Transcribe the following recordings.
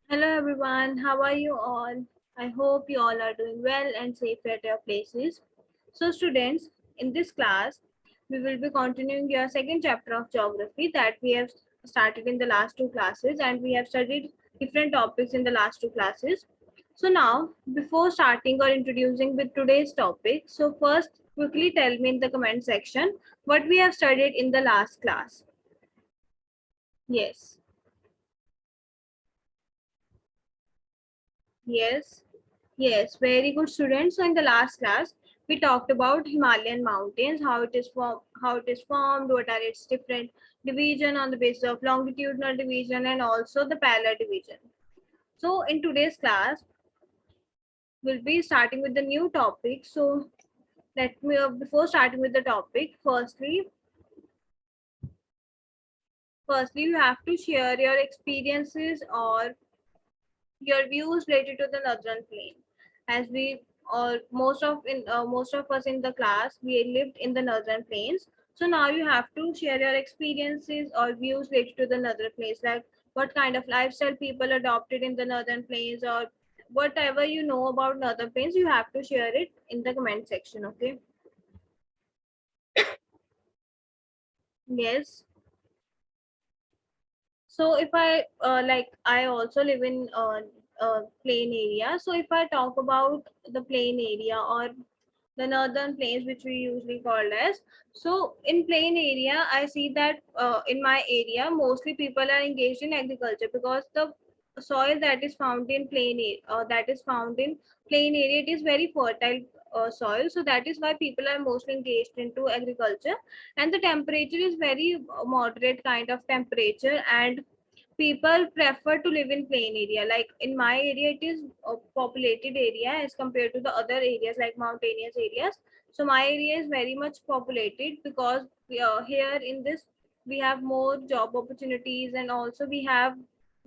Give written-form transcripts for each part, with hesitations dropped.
Hello everyone, how are you all? I hope you all are doing well and safe at your places. So students, in this class, we will be continuing your second chapter of geography that we have started in the last two classes, and we have studied different topics in the last two classes. So now, before starting or introducing with today's topic, so first quickly tell me in the comment section what we have studied in the last class. Yes. Yes. Yes, very good students. So in the last class, we talked about Himalayan mountains, how it is formed, what are its different division on the basis of longitudinal division and also the parallel division. So in today's class, we'll be starting with the new topic. So let me before starting with the topic, firstly you have to share your experiences or your views related to the northern plain, as we or most of us in the class we lived in the northern plains. So now you have to share your experiences or views related to the northern plains, like what kind of lifestyle people adopted in the northern plains, or whatever you know about northern plains, you have to share it in the comment section. Okay. Yes. So if I I also live in plain area. So if I talk about the plain area or the northern plains, which we usually called as, so in plain area, I see that in my area, mostly people are engaged in agriculture because the soil that is found in that is found in plain area, it is very fertile soil. So that is why people are mostly engaged into agriculture, and the temperature is very moderate kind of temperature, and people prefer to live in plain area. Like in my area, it is a populated area as compared to the other areas like mountainous areas. So my area is very much populated because here in this we have more job opportunities, and also we have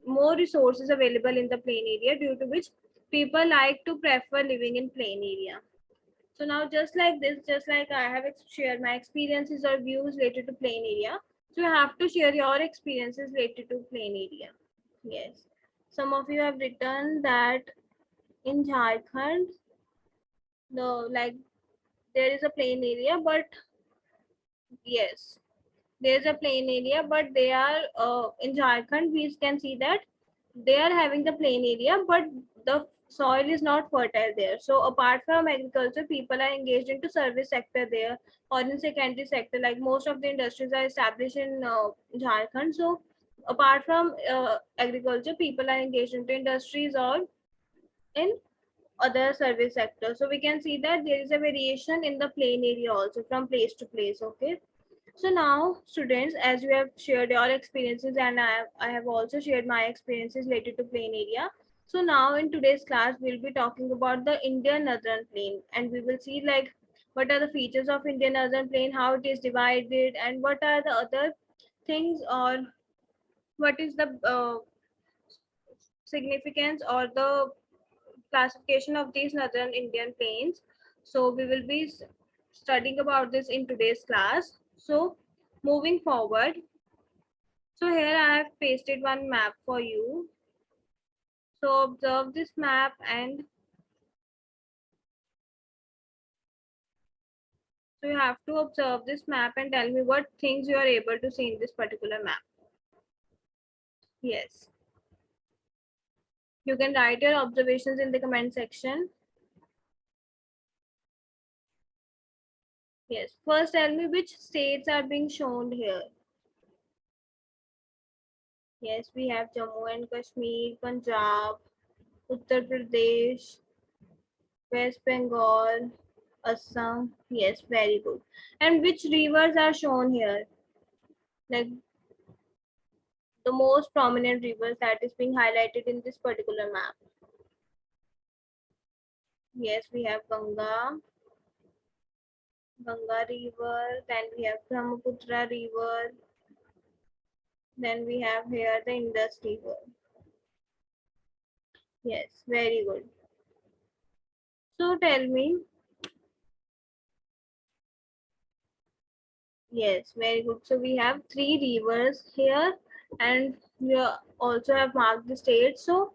more resources available in the plain area, due to which people like to prefer living in plain area. So now, just like this, just like I have shared my experiences or views related to plain area, so you have to share your experiences related to plain area. Yes. Some of you have written that in Jharkhand, the like there is a plain area, but yes, there is a plain area, but they are in Jharkhand. We can see that they are having the plain area, but the soil is not fertile there. So apart from agriculture, people are engaged into service sector there, or in secondary sector. Like most of the industries are established in Jharkhand. So apart from agriculture, people are engaged into industries or in other service sectors. So we can see that there is a variation in the plain area also from place to place. Okay. So now, students, as you have shared your experiences, and I have also shared my experiences related to plain area. So now in today's class, we'll be talking about the Indian Northern Plain, and we will see like what are the features of Indian Northern Plain, how it is divided, and what are the other things, or what is the significance or the classification of these northern Indian plains. So we will be studying about this in today's class. So moving forward, so here I have pasted one map for you. So observe this map, and so you have to observe this map and tell me what things you are able to see in this particular map. Yes. You can write your observations in the comment section. Yes. First tell me which states are being shown here. Yes, we have Jammu and Kashmir, Punjab, Uttar Pradesh, West Bengal, Assam. Yes, very good. And which rivers are shown here? Like the most prominent rivers that is being highlighted in this particular map. Yes, we have Ganga River, then we have Brahmaputra River, then we have here the Indus River. Yes, very good. So tell me, yes, very good. So we have three rivers here, and we also have marked the states. So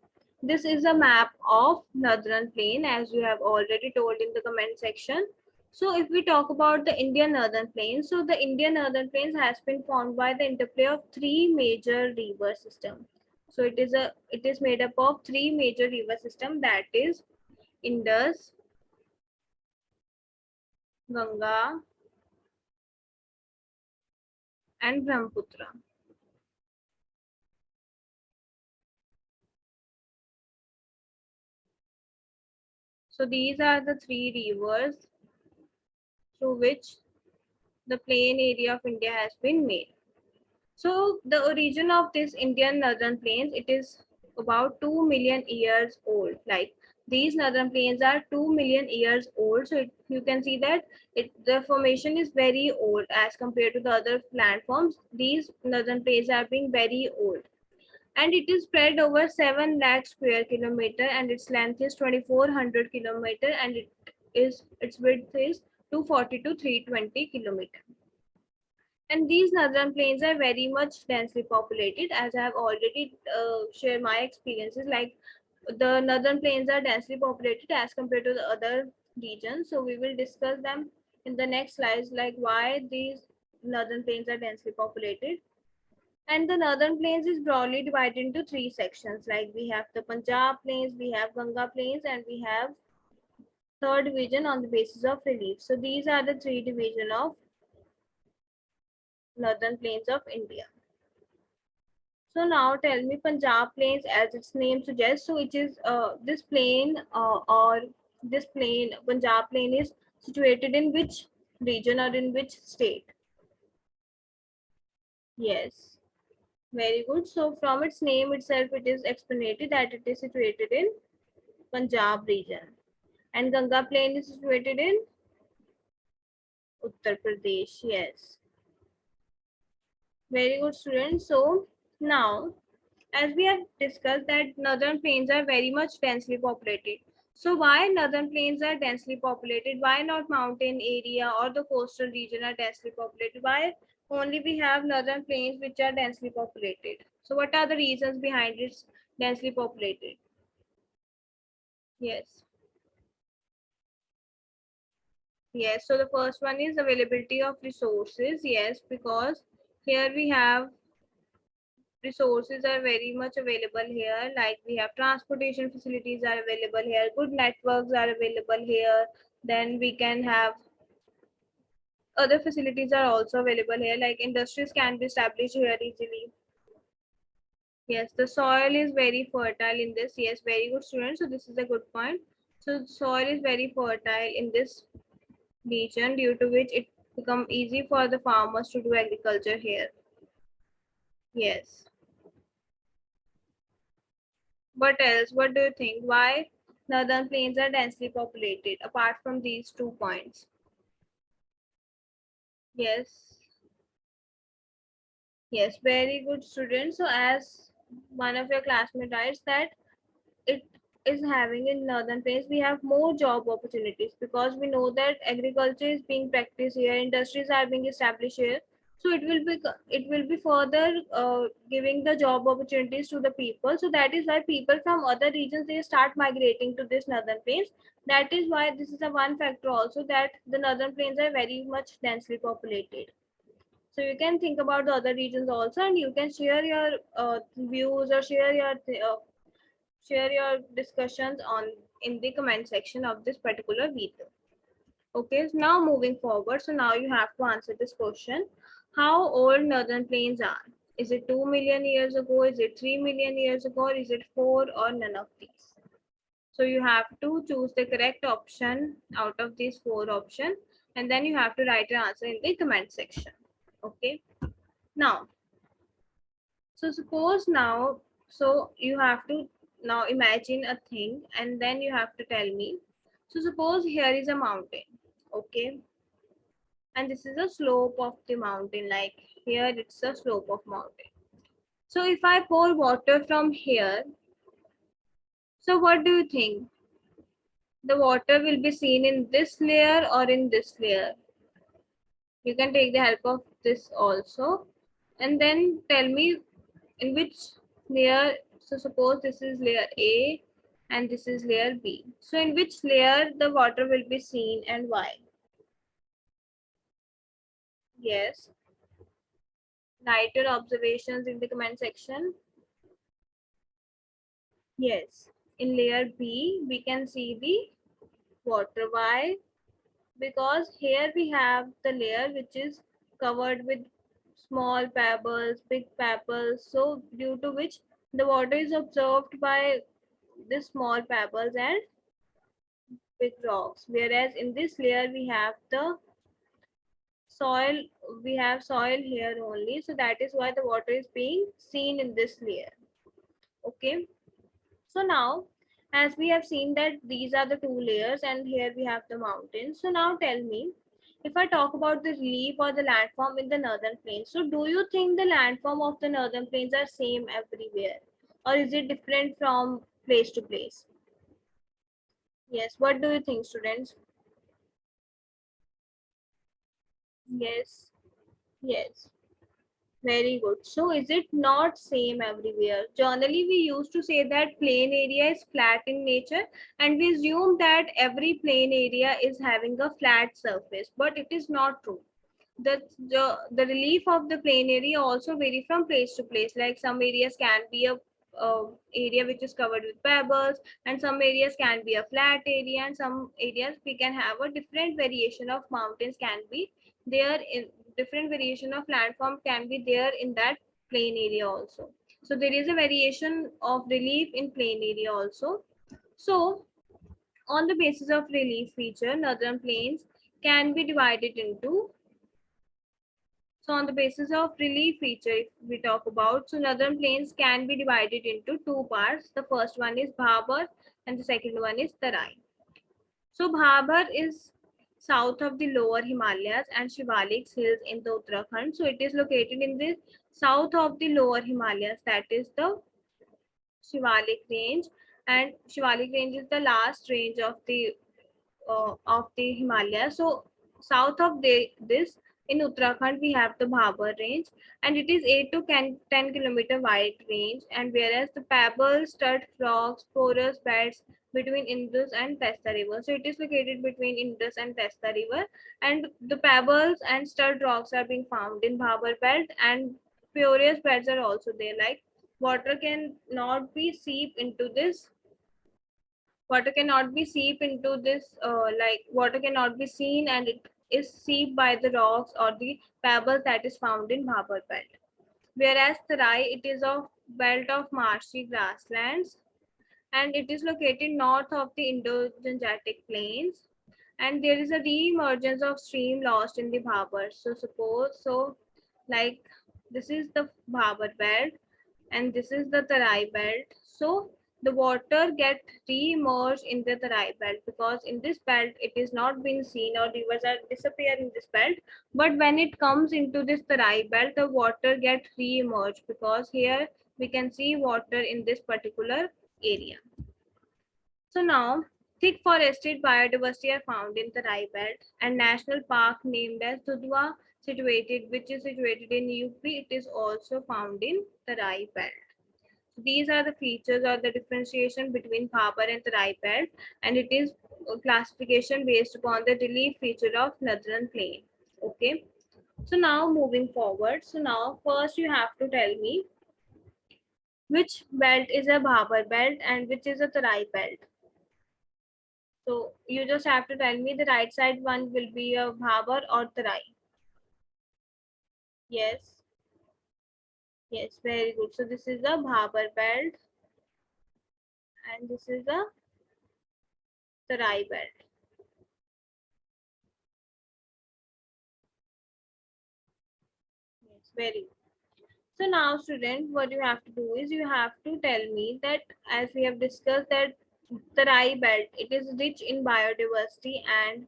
this is a map of northern plain, as you have already told in the comment section. So if we talk about the Indian northern plains, so the Indian northern plains has been formed by the interplay of three major river systems. So it is made up of three major river systems, that is Indus, Ganga, and Brahmaputra. So these are the three rivers through which the plain area of India has been made. So the origin of this Indian northern plains, it is about 2 million years old. Like these northern plains are 2 million years old. So you can see that the formation is very old as compared to the other landforms. These northern plains are being very old. And it is spread over 7 lakh square kilometer, and its length is 2400 kilometer, and its width is 240 to 320 kilometer. And these northern plains are very much densely populated, as I have already shared my experiences. Like the northern plains are densely populated as compared to the other regions. So we will discuss them in the next slides, like why these northern plains are densely populated. And the northern plains is broadly divided into three sections. Like we have the Punjab plains, we have Ganga plains, and we have third division on the basis of relief. So these are the three division of northern plains of India. So now tell me, Punjab plains, as its name suggests, so it is this plain or this plain, Punjab plain, is situated in which region or in which state? Yes, very good. So from its name itself, it is explanated that it is situated in Punjab region. And Ganga plain is situated in Uttar Pradesh. Yes, very good, students. So now, as we have discussed that northern plains are very much densely populated. So why northern plains are densely populated? Why not mountain area or the coastal region are densely populated? Why only we have northern plains which are densely populated? So what are the reasons behind its densely populated? Yes. Yes, so the first one is availability of resources. Yes, because here we have resources are very much available here. Like we have transportation facilities are available here, good networks are available here. Then we can have other facilities are also available here, like industries can be established here easily. Yes, the soil is very fertile in this. Yes, very good, students. So this is a good point. So the soil is very fertile in this region, due to which it become easy for the farmers to do agriculture here. Yes. What else? What do you think? Why northern plains are densely populated apart from these 2 points? Yes. Yes, very good, student. So as one of your classmates writes that it is having in northern plains, we have more job opportunities because we know that agriculture is being practiced here, industries are being established here. So it will be further giving the job opportunities to the people. So that is why people from other regions, they start migrating to this northern plains. That is why this is a one factor also, that the northern plains are very much densely populated. So you can think about the other regions also, and you can share your views or share your discussions on in the comment section of this particular video. Okay, so now moving forward, so now you have to answer this question: how old northern plains are? Is it 2 million years ago? Is it 3 million years ago? Or is it 4, or none of these? So you have to choose the correct option out of these 4 options, and then you have to write your answer in the comment section. Okay, now, so suppose now, so you have to now imagine a thing, and then you have to tell me. So suppose here is a mountain, okay, and this is a slope of the mountain. Like here it's a slope of mountain. So if I pour water from here, so what do you think? The water will be seen in this layer or in this layer? You can take the help of this also, and then tell me in which layer. So suppose this is layer A, and this is layer B. So in which layer the water will be seen and why? Yes. Write your observations in the comment section. Yes. In layer B, we can see the water. Why? Because here we have the layer which is covered with small pebbles, big pebbles. So due to which the water is absorbed by the small pebbles and big rocks. Whereas in this layer we have the soil, we have soil here only. So that is why the water is being seen in this layer. Okay. So now, as we have seen that these are the two layers and here we have the mountains. So now tell me, if I talk about the relief or the landform in the northern plains, so do you think the landform of the northern plains are same everywhere? Or is it different from place to place? Yes, what do you think, students? Yes, yes. Very good. So is it not same everywhere? Generally, we used to say that plain area is flat in nature and we assume that every plain area is having a flat surface, but it is not true. The relief of the plain area also vary from place to place. Like some areas can be a area which is covered with pebbles, and some areas can be a flat area, and some areas we can have a different variation of mountains can be there in different variation of landform can be there in that plain area also. So there is a variation of relief in plain area also. So on the basis of relief feature, northern plains can be divided into, so on the basis of relief feature, if we talk about, so northern plains can be divided into two parts. The first one is Bhabar and the second one is Tarai. So Bhabar is south of the lower Himalayas and Shivalik hills in the Uttarakhand. So it is located in the south of the lower Himalayas, that is the Shivalik range, and Shivalik range is the last range of the Himalayas. So south of this in Uttarakhand we have the Bhabar range, and it is 8 to 10 kilometer wide range, and whereas the pebble stud rocks porous beds between Indus and Testa river. So it is located between Indus and Testa river, and the pebbles and stud rocks are being found in Bhabar belt, and porous beds are also there. Like water can not be seep into this, water cannot be seep into this, like water cannot be seen and it is seeped by the rocks or the pebbles that is found in Bhabar belt. Whereas Tarai, it is a belt of marshy grasslands and it is located north of the Indo-Gangetic plains, and there is a re-emergence of stream lost in the Bhabar. So suppose, so like this is the Bhabar belt and this is the Tarai belt. So the water get re-emerged in the Tarai belt because in this belt it is not being seen or rivers are disappear in this belt. But when it comes into this Tarai belt, the water get re-emerged because here we can see water in this particular area. So now thick forested biodiversity are found in the Tarai belt, and national park named as Dudhwa situated, which is situated in UP, it is also found in the Tarai belt. These are the features or the differentiation between Bhabar and Tarai belt, and it is a classification based upon the relief feature of northern plain. Okay. So now moving forward. So now first you have to tell me which belt is a Bhabar belt and which is a Tarai belt. So you just have to tell me the right side one will be a Bhabar or Tarai. Yes. Yes, very good. So this is the Bhabar belt and this is the Tarai belt. Yes, very good. So now student, what you have to do is you have to tell me that as we have discussed that the Rai belt, it is rich in biodiversity and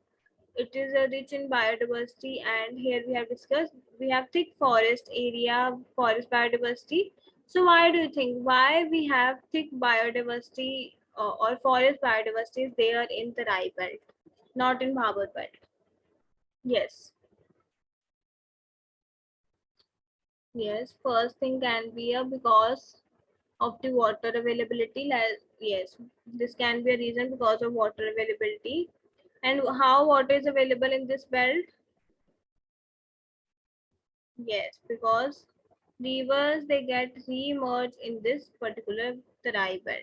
it is a rich in biodiversity, and here we have discussed we have thick forest area, forest biodiversity. So why do you think why we have thick biodiversity or forest biodiversity is there in the Rai belt, not in Bhabar belt? Yes. Yes, first thing can be a because of the water availability. Yes, this can be a reason because of water availability. And how water is available in this belt? Yes, because rivers they get re-emerged in this particular Tarai belt.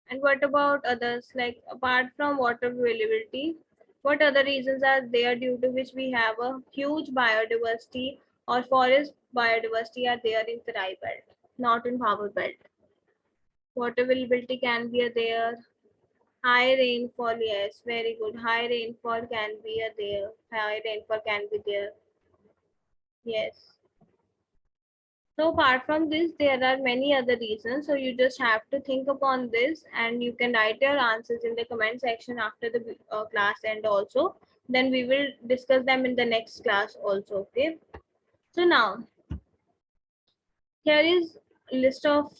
And what about others? Like apart from water availability, what other reasons are there due to which we have a huge biodiversity or forest biodiversity are there in Tarai belt, not in Bhabur belt? Water availability can be there. High rainfall, yes, very good. High rainfall can be there. High rainfall can be there. Yes. So apart from this, there are many other reasons. So you just have to think upon this, and you can write your answers in the comment section after the class end also. Then we will discuss them in the next class also. Okay. So now here is list of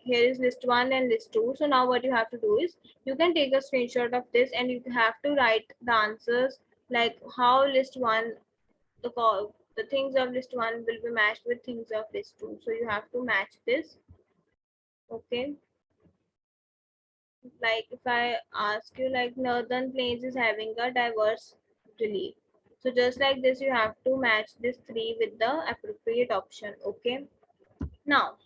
here is list 1 and list 2. So now what you have to do is you can take a screenshot of this and you have to write the answers, like how list 1, the things of list 1 will be matched with things of list 2. So you have to match this. Okay. Like if I ask you, like northern plains is having a diverse relief. So just like this, you have to match this 3 with the appropriate option. Okay. Now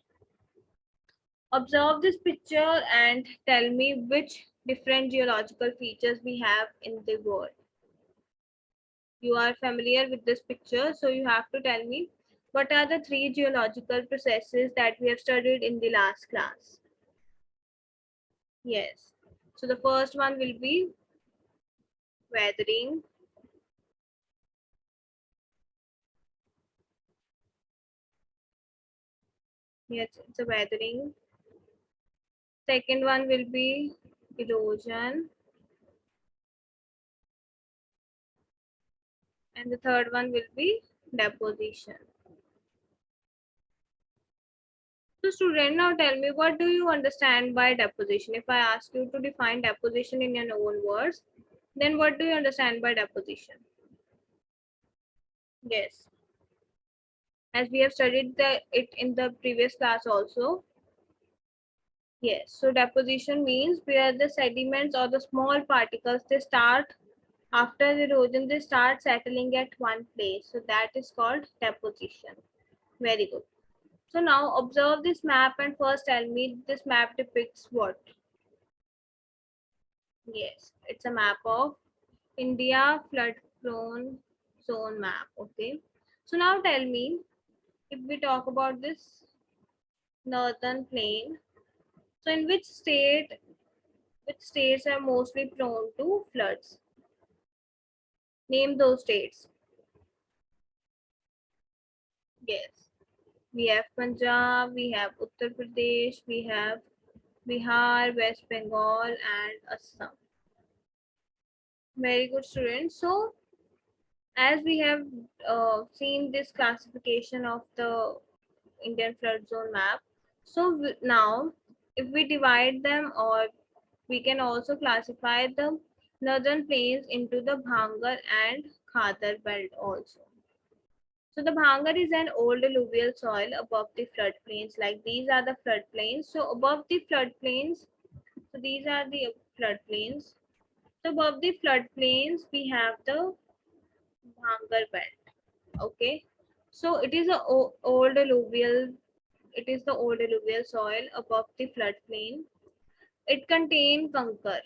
observe this picture and tell me which different geological features we have in the world. You are familiar with this picture, so you have to tell me what are the 3 geological processes that we have studied in the last class. Yes. So the first one will be weathering. Yes, it's a weathering. Second one will be erosion. And the third one will be deposition. So student, now tell me, what do you understand by deposition? If I ask you to define deposition in your own words, then what do you understand by deposition? Yes, as we have studied it in the previous class also. Yes, so deposition means where the sediments or the small particles, they start after the erosion, they start settling at one place. So that is called deposition. Very good. So now observe this map and first tell me this map depicts what? Yes, it's a map of India flood prone zone map. Okay. So now tell me, if we talk about this northern plain, so in which states are mostly prone to floods? Name those states. Yes. We have Punjab, we have Uttar Pradesh, we have Bihar, West Bengal, and Assam. Very good, students. So as we have seen this classification of the Indian flood zone map, so now if we divide them, or we can also classify the northern plains into the Bhangar and Khadar belt also. So the Bhangar is an old alluvial soil above the floodplains. Like these are the floodplains. So above the floodplains, so these are the floodplains. So above the floodplains, we have the Bhangar belt. Okay. So it is a old alluvial. It is the old alluvial soil above the floodplain. It contains kankar,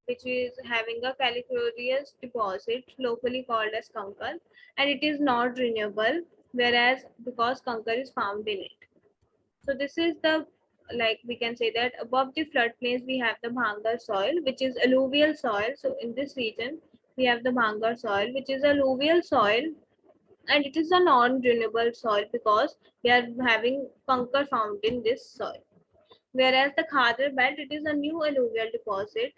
which is having a calcareous deposit locally called as kankar, and it is not renewable, whereas because kankar is found in it. So this is the, like we can say that above the floodplains we have the Bhangar soil, which is alluvial soil. So in this region we have the Bhangar soil, which is alluvial soil, and it is a non-renewable soil because we are having kankar found in this soil. Whereas the Khadar belt, it is a new alluvial deposit.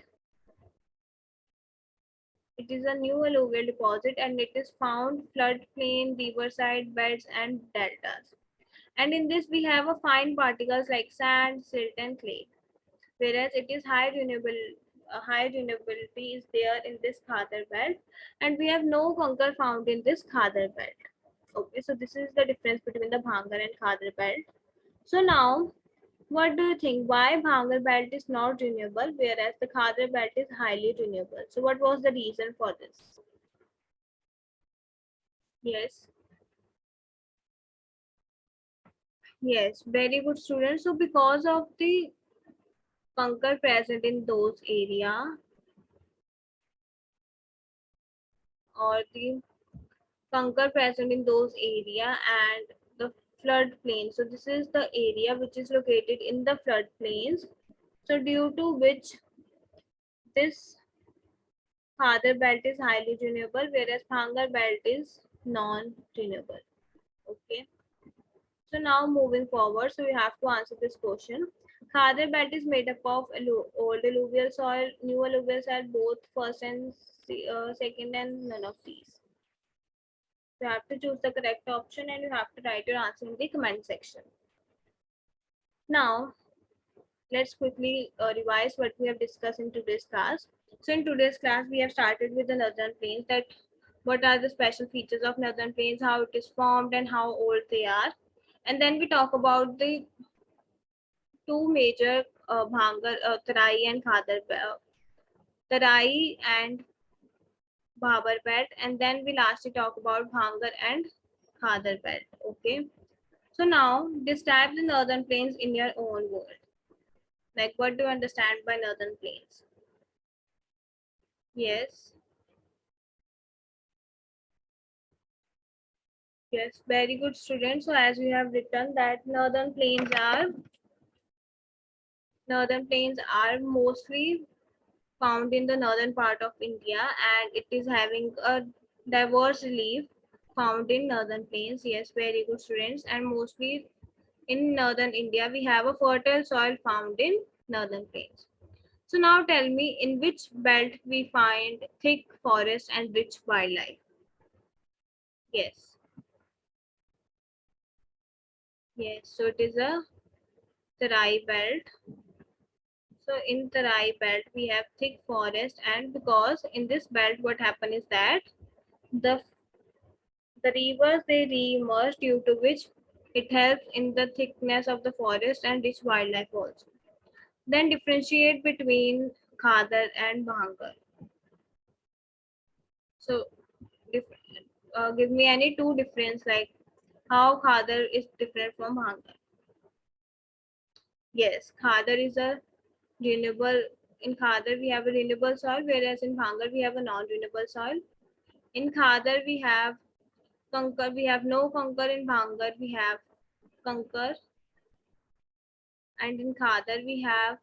It is a new alluvial deposit and it is found floodplain, riverside beds and deltas. And in this we have a fine particles like sand, silt and clay. Whereas it is high renewability is there in this Khadar belt, and we have no kankar found in this Khadar belt. Okay, so this is the difference between the Bhangar and Khadar belt. So now, what do you think? Why Bhangar belt is not renewable, whereas the Khadar belt is highly renewable? So what was the reason for this? Yes, yes, very good student. So because of the conquer present in those area or the conquer present in those area and the floodplain. So this is the area which is located in the floodplains. So due to which this Khadar belt is highly renewable, whereas Bhangar belt is non-renewable. Okay. So now moving forward, so we have to answer this question. Khadar belt is made up of old alluvial soil, new alluvial soil, both first and second, and none of these. You have to choose the correct option and you have to write your answer in the comment section. Now, let's quickly revise what we have discussed in today's class. So in today's class, we have started with the northern plains, that what are the special features of northern plains, how it is formed and how old they are. And then we talk about the two major Bhangar, Tarai and Khadar, Tarai and Bhabar belt. And then we lastly talk about Bhangar and Khadar belt. Okay. So now describe the northern plains in your own word. Like what do you understand by northern plains? Yes. Yes, very good student. So as we have written that northern plains are mostly found in the northern part of India, and it is having a diverse relief found in northern plains. Yes, very good students. And mostly in northern India, we have a fertile soil found in northern plains. So now tell me, in which belt we find thick forest and rich wildlife? Yes, yes. So it is a Tarai belt. So in Tarai belt, we have thick forest, and because in this belt, what happened is that the the rivers they re-emerge, due to which it helps in the thickness of the forest and rich wildlife also. Then differentiate between Khadar and Bhangar. So give me any two difference, like how Khadar is different from Bhangar. Yes, Khadar is a renewable. In Khadar we have a renewable soil, whereas in Bhangar we have a non-renewable soil. In Khadar we have Kankar, we have no Kankar. In Bhangar we have Kankar, and in Khadar we have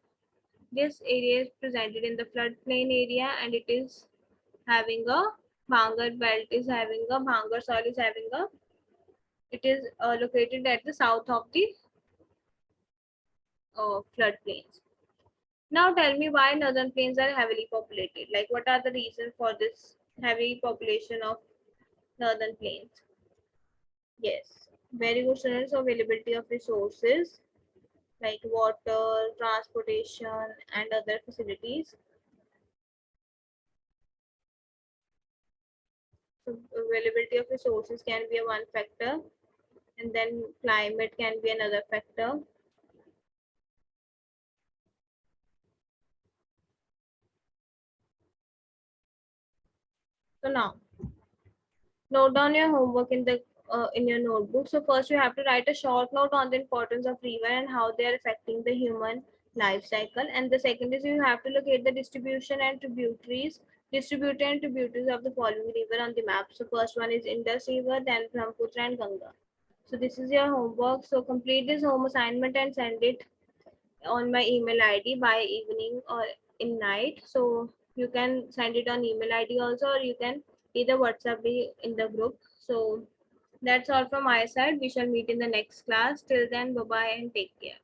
this area is presented in the floodplain area, and it is having a Bhangar belt is having a Bhangar soil is having a it is located at the south of the floodplains. Now tell me why northern plains are heavily populated. Like what are the reasons for this heavy population of northern plains? Yes, very good students. Availability of resources like water, transportation, and other facilities. So availability of resources can be a one factor, and then climate can be another factor. So now note down your homework in your notebook. So first you have to write a short note on the importance of river and how they are affecting the human life cycle. And the second is you have to locate the distributor and tributaries of the following river on the map. So first one is Indus River, then Brahmaputra and Ganga. So this is your homework. So complete this home assignment and send it on my email ID by evening or in night. So you can send it on email ID also, or you can either WhatsApp me in the group. So that's all from my side. We shall meet in the next class. Till then, bye bye and take care.